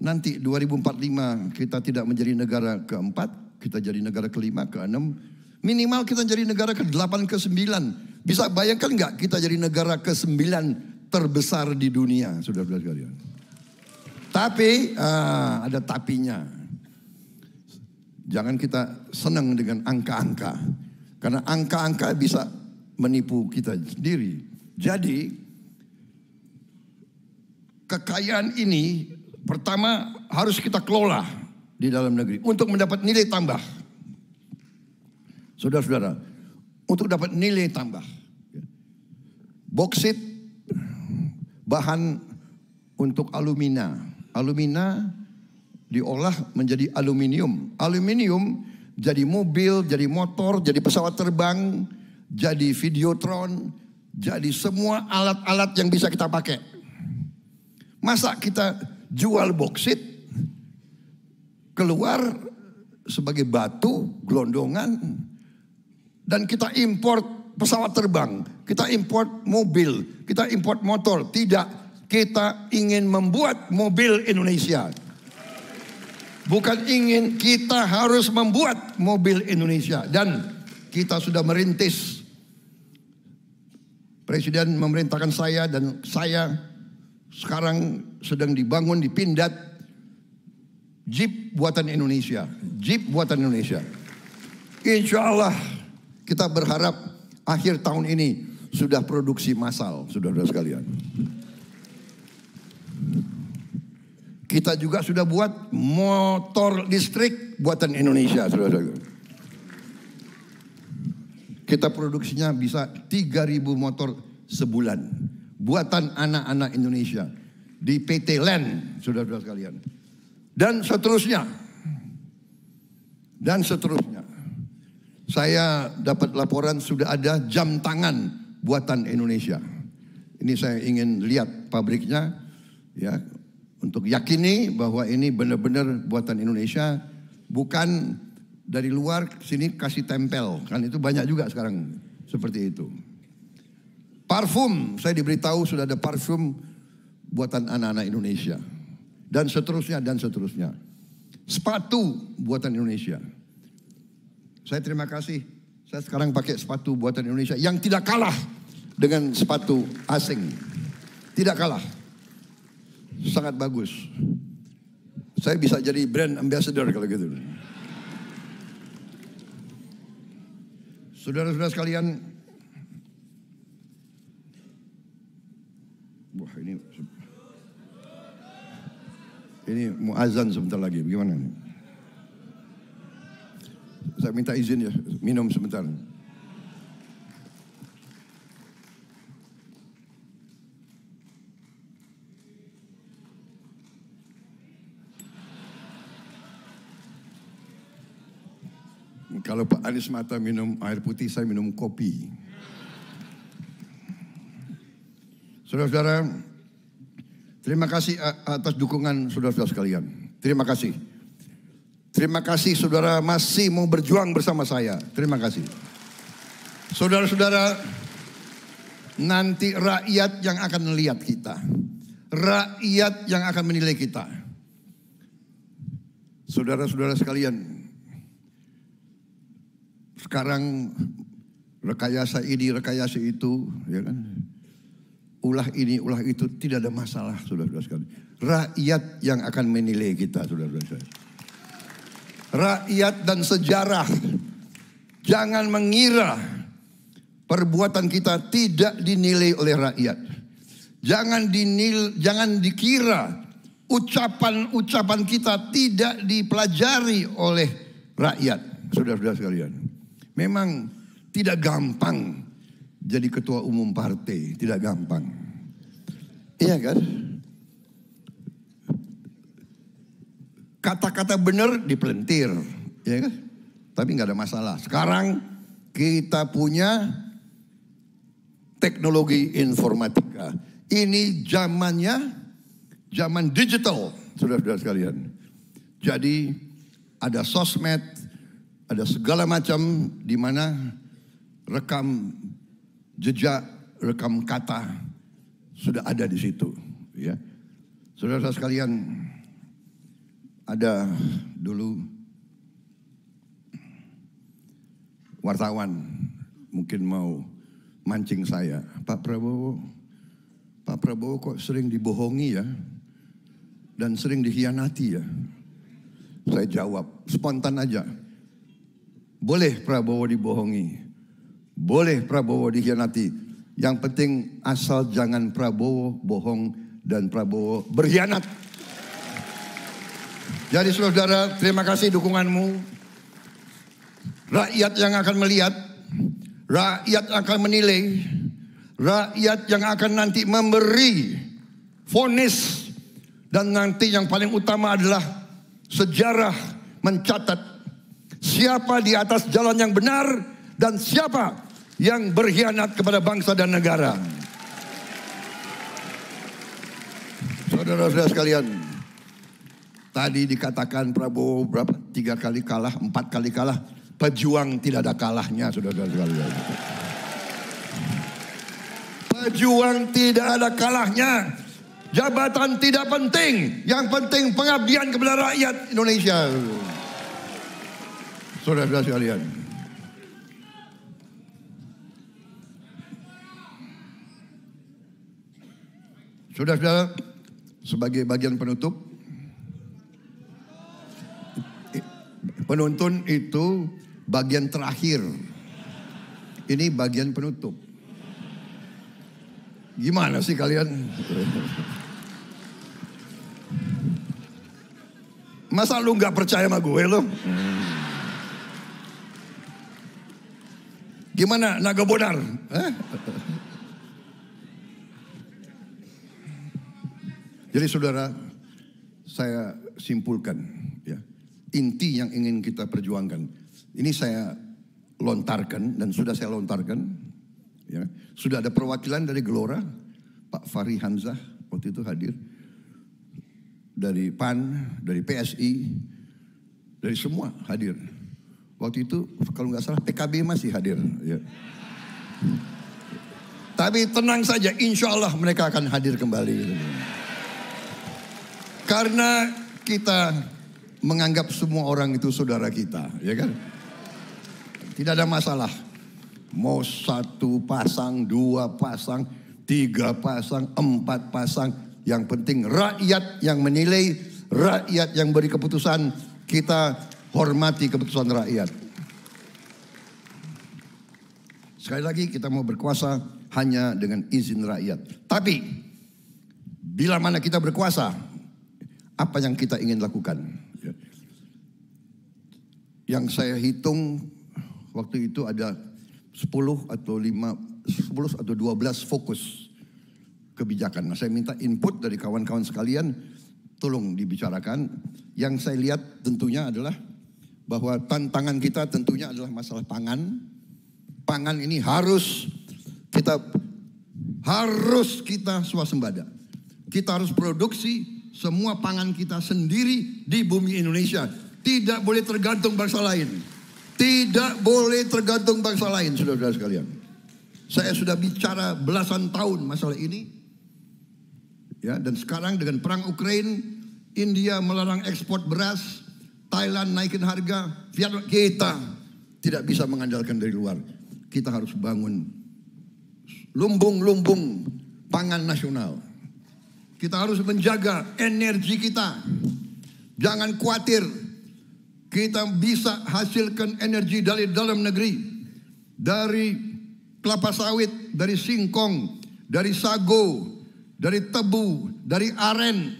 nanti 2045 kita tidak menjadi negara keempat, kita jadi negara kelima, keenam, minimal kita jadi negara ke-8, ke-9. Bisa bayangkan nggak kita jadi negara ke-9 terbesar di dunia, saudara-saudara sekalian. Tapi ada tapinya. Jangan kita senang dengan angka-angka. Karena angka-angka bisa menipu kita sendiri. Jadi kekayaan ini pertama harus kita kelola di dalam negeri untuk mendapat nilai tambah. Saudara-saudara, untuk dapat nilai tambah. Boksit bahan untuk alumina. Alumina diolah menjadi aluminium. Aluminium jadi mobil, jadi motor, jadi pesawat terbang, jadi videotron, jadi semua alat-alat yang bisa kita pakai. Masa kita jual boksit keluar sebagai batu, gelondongan, dan kita import pesawat terbang, kita import mobil, kita import motor. Tidak, kita ingin membuat mobil Indonesia. Bukan ingin, kita harus membuat mobil Indonesia. Dan kita sudah merintis. Presiden memerintahkan saya dan saya sekarang sedang dibangun di Pindad Jeep buatan Indonesia. Jeep buatan Indonesia. Insya Allah kita berharap akhir tahun ini sudah produksi massal, saudara-saudara sekalian. Kita juga sudah buat motor listrik buatan Indonesia, saudara-saudara. Kita produksinya bisa 3.000 motor sebulan. Buatan anak-anak Indonesia. Di PT LAN, saudara-saudara sekalian. Dan seterusnya. Dan seterusnya. Saya dapat laporan sudah ada jam tangan buatan Indonesia. Ini saya ingin lihat pabriknya. Ya, untuk yakini bahwa ini benar-benar buatan Indonesia, bukan dari luar sini kasih tempel. Kan itu banyak juga sekarang seperti itu. Parfum, saya diberitahu sudah ada parfum buatan anak-anak Indonesia. Dan seterusnya, dan seterusnya. Sepatu buatan Indonesia. Saya terima kasih, saya sekarang pakai sepatu buatan Indonesia yang tidak kalah dengan sepatu asing. Tidak kalah. Sangat bagus. Saya bisa jadi brand ambassador kalau gitu. Saudara-saudara sekalian, wah ini mau azan sebentar lagi. Bagaimana? Saya minta izin ya, minum sebentar. Kalau Pak Anies Mata minum air putih, saya minum kopi. Saudara-saudara, terima kasih atas dukungan saudara-saudara sekalian. Terima kasih. Terima kasih saudara masih mau berjuang bersama saya. Terima kasih. Saudara-saudara, nanti rakyat yang akan melihat kita. Rakyat yang akan menilai kita. Saudara-saudara sekalian, sekarang rekayasa ini, rekayasa itu, ya kan? Ulah ini, ulah itu, tidak ada masalah, saudara-saudara sekalian. Rakyat yang akan menilai kita, saudara-saudara. Rakyat dan sejarah. Jangan mengira perbuatan kita tidak dinilai oleh rakyat. Jangan dikira ucapan-ucapan kita tidak dipelajari oleh rakyat, saudara-saudara sekalian. Memang tidak gampang jadi ketua umum partai, tidak gampang. Iya kan? Kata-kata benar dipelentir, ya kan? Tapi nggak ada masalah. Sekarang kita punya teknologi informatika. Ini zamannya zaman digital, saudara-saudara sekalian. Jadi ada sosmed, ada segala macam di mana rekam jejak, rekam kata sudah ada di situ. Ya, saudara-saudara sekalian, ada dulu wartawan mungkin mau mancing saya, Pak Prabowo kok sering dibohongi ya, dan sering dikhianati ya. Saya jawab spontan aja, boleh Prabowo dibohongi, boleh Prabowo dikhianati, yang penting asal jangan Prabowo bohong dan Prabowo berkhianat. Jadi saudara, terima kasih dukunganmu. Rakyat yang akan melihat, rakyat akan menilai, rakyat yang akan nanti memberi vonis, dan nanti yang paling utama adalah sejarah mencatat siapa di atas jalan yang benar dan siapa yang berkhianat kepada bangsa dan negara. Saudara-saudara sekalian, tadi dikatakan Prabowo berapa? 3 kali kalah, 4 kali kalah. Pejuang tidak ada kalahnya, saudara-saudara sekalian. Pejuang tidak ada kalahnya. Jabatan tidak penting. Yang penting pengabdian kepada rakyat Indonesia. Saudara-saudara sekalian. Saudara-saudara, sebagai bagian penutup, penuntun itu bagian terakhir. Ini bagian penutup. Gimana sih kalian? Masa lu gak percaya sama gue lo? Gimana naga bonar? Jadi saudara, saya simpulkan ya, inti yang ingin kita perjuangkan. Ini saya lontarkan dan sudah saya lontarkan. Ya, sudah ada perwakilan dari Gelora, Pak Fahri Hamzah waktu itu hadir, dari PAN, dari PSI, dari semua hadir. Waktu itu kalau nggak salah PKB masih hadir. Ya. Tapi tenang saja, insya Allah mereka akan hadir kembali. Karena kita menganggap semua orang itu saudara kita, ya kan? Tidak ada masalah. Mau 1 pasang, 2 pasang, 3 pasang, 4 pasang. Yang penting rakyat yang menilai, rakyat yang beri keputusan. Kita hormati keputusan rakyat. Sekali lagi kita mau berkuasa hanya dengan izin rakyat. Tapi bila mana kita berkuasa, apa yang kita ingin lakukan? Yang saya hitung waktu itu ada 10 atau 12 fokus kebijakan. Nah, saya minta input dari kawan-kawan sekalian, tolong dibicarakan. Yang saya lihat tentunya adalah bahwa tantangan kita tentunya adalah masalah pangan. Pangan ini harus kita harus kita swasembada. Kita harus produksi semua pangan kita sendiri di bumi Indonesia. Tidak boleh tergantung bangsa lain. Tidak boleh tergantung bangsa lain, saudara-saudara sekalian. Saya sudah bicara belasan tahun masalah ini. Ya, dan sekarang dengan perang Ukraina, India melarang ekspor beras, Thailand naikin harga, Vietnam, kita tidak bisa mengandalkan dari luar. Kita harus bangun lumbung-lumbung pangan nasional. Kita harus menjaga energi kita. Jangan khawatir, kita bisa hasilkan energi dari dalam negeri. Dari kelapa sawit, dari singkong, dari sago, dari tebu, dari aren.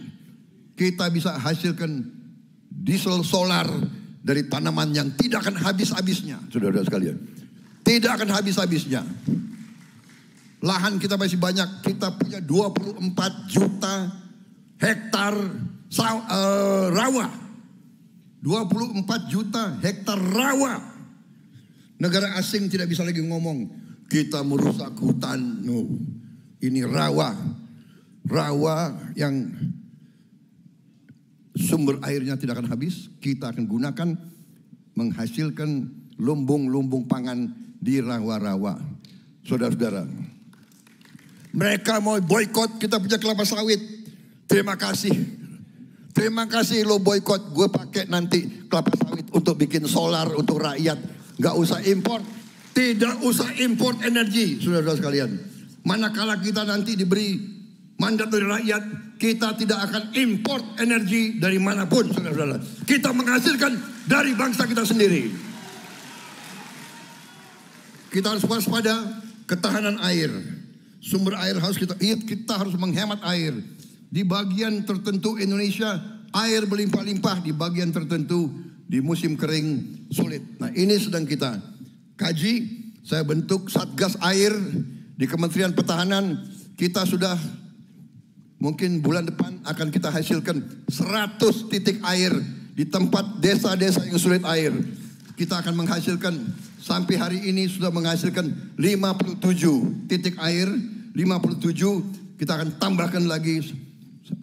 Kita bisa hasilkan diesel solar dari tanaman yang tidak akan habis-habisnya, saudara-saudara sekalian. Tidak akan habis-habisnya. Lahan kita masih banyak. Kita punya 24 juta hektar rawa. 24 juta hektar rawa. Negara asing tidak bisa lagi ngomong, kita merusak hutan. No. Ini rawa. Rawa yang sumber airnya tidak akan habis. Kita akan gunakan menghasilkan lumbung-lumbung pangan di rawa-rawa. Saudara-saudara, mereka mau boykot kita punya kelapa sawit. Terima kasih. Terima kasih lo boykot. Gue pakai nanti kelapa sawit untuk bikin solar untuk rakyat. Gak usah import. Tidak usah import energi, saudara-saudara sekalian. Manakala kita nanti diberi mandat dari rakyat, kita tidak akan import energi dari manapun, saudara-saudara. Kita menghasilkan dari bangsa kita sendiri. Kita harus waspada ketahanan air. Sumber air harus kita harus menghemat air. Di bagian tertentu Indonesia air berlimpah-limpah, di bagian tertentu di musim kering sulit. Nah, ini sedang kita kaji. Saya bentuk Satgas Air di Kementerian Pertahanan. Kita sudah mungkin bulan depan akan kita hasilkan 100 titik air di tempat desa-desa yang sulit air. Kita akan menghasilkan, sampai hari ini sudah menghasilkan 57 titik air. 57, kita akan tambahkan lagi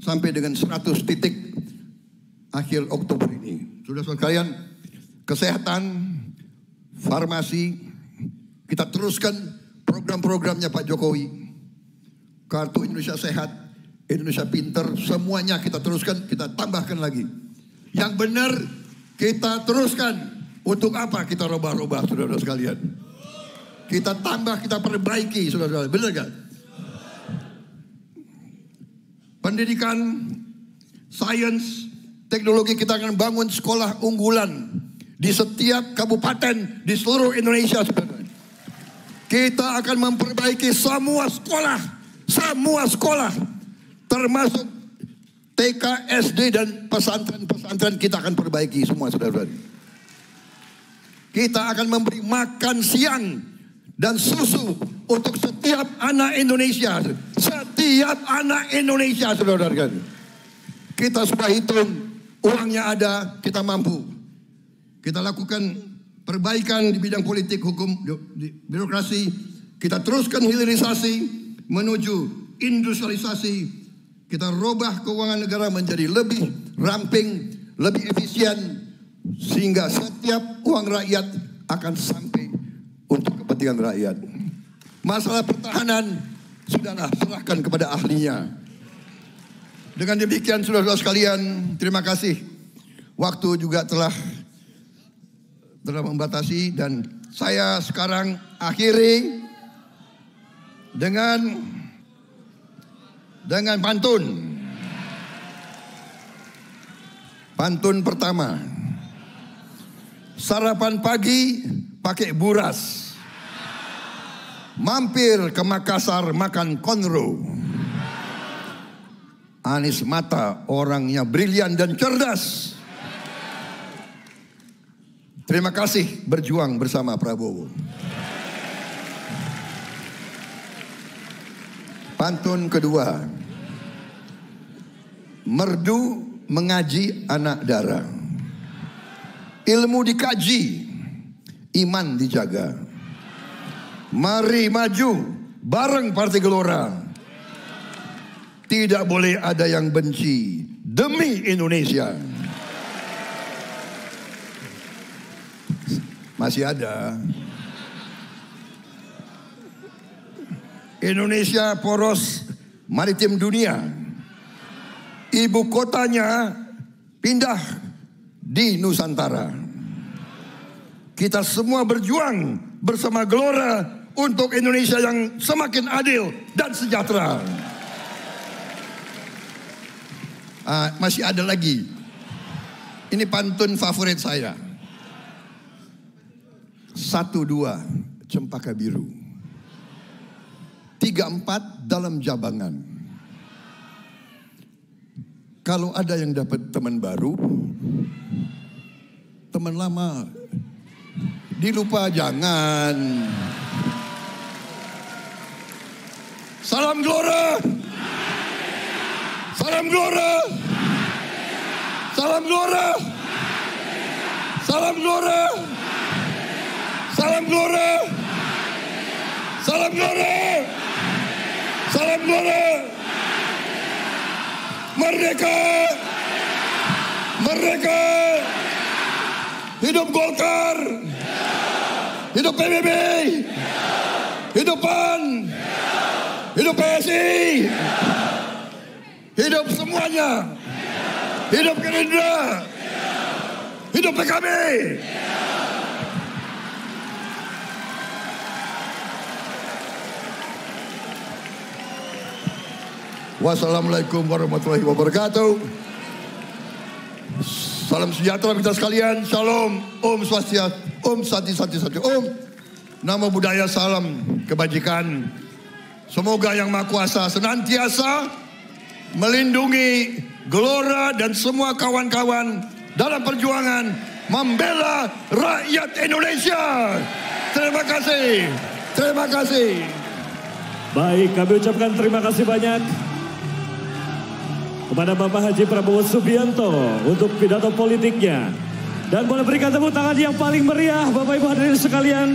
sampai dengan 100 titik akhir Oktober ini. Saudara-saudara sekalian, kesehatan, farmasi, kita teruskan program-programnya Pak Jokowi. Kartu Indonesia Sehat, Indonesia Pinter, semuanya kita teruskan, kita tambahkan lagi. Yang benar kita teruskan. Untuk apa kita robah-robah, saudara-saudara sekalian? Kita tambah, kita perbaiki, saudara-saudara. Benar gak? Pendidikan, sains, teknologi, kita akan bangun sekolah unggulan di setiap kabupaten di seluruh Indonesia, saudara. Kita akan memperbaiki semua sekolah, termasuk TK, SD, dan pesantren-pesantren kita akan perbaiki semua, saudara-saudara. Kita akan memberi makan siang dan susu untuk setiap anak Indonesia. Setiap anak Indonesia, saudara-saudara. Kita sudah hitung, uangnya ada, kita mampu. Kita lakukan perbaikan di bidang politik, hukum, di birokrasi. Kita teruskan hilirisasi menuju industrialisasi. Kita robah keuangan negara menjadi lebih ramping, lebih efisien. Sehingga setiap uang rakyat akan sampai untuk kepentingan rakyat. Masalah pertahanan sudahlah serahkan kepada ahlinya. Dengan demikian, saudara-saudara sekalian, terima kasih. Waktu juga telah membatasi, dan saya sekarang akhiri dengan pantun. Pantun pertama. Sarapan pagi pakai buras. Mampir ke Makassar makan konro. Anies Mata orangnya brilian dan cerdas. Terima kasih berjuang bersama Prabowo. Pantun kedua. Merdu mengaji anak dara. Ilmu dikaji, iman dijaga. Mari maju bareng Partai Gelora. Tidak boleh ada yang benci demi Indonesia. Masih ada. Indonesia poros maritim dunia. Ibu kotanya pindah di Nusantara. Kita semua berjuang bersama Gelora untuk Indonesia yang semakin adil dan sejahtera. Masih ada lagi. Ini pantun favorit saya. 1-2 cempaka biru. 3-4 dalam jabangan. Kalau ada yang dapat teman baru, teman lama dilupa jangan. Salam Gelora. Salam Gelora. Salam Gelora. Salam Gelora. Salam Gelora. Salam Gelora. Salam Gelora. Merdeka. Merdeka. Hidup Golkar. Hidup PBB. Hidup PAN. Hidup PSI. Hidup semuanya. Hidup Gerindra. Hidup PKB. Wassalamualaikum warahmatullahi wabarakatuh. Salam sejahtera kita sekalian. Shalom. Om Swastiastu. Om Santi Santi Santi. Om. Namo Buddhaya, salam kebajikan. Semoga Yang Maha Kuasa senantiasa melindungi Gelora dan semua kawan-kawan dalam perjuangan membela rakyat Indonesia. Terima kasih. Terima kasih.
Baik, kami ucapkan terima kasih banyak kepada Bapak Haji Prabowo Subianto untuk pidato politiknya. Dan boleh berikan tepuk tangan yang paling meriah Bapak Ibu hadirin sekalian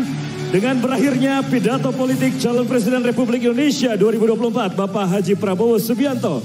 dengan berakhirnya pidato politik calon Presiden Republik Indonesia 2024 Bapak Haji Prabowo Subianto.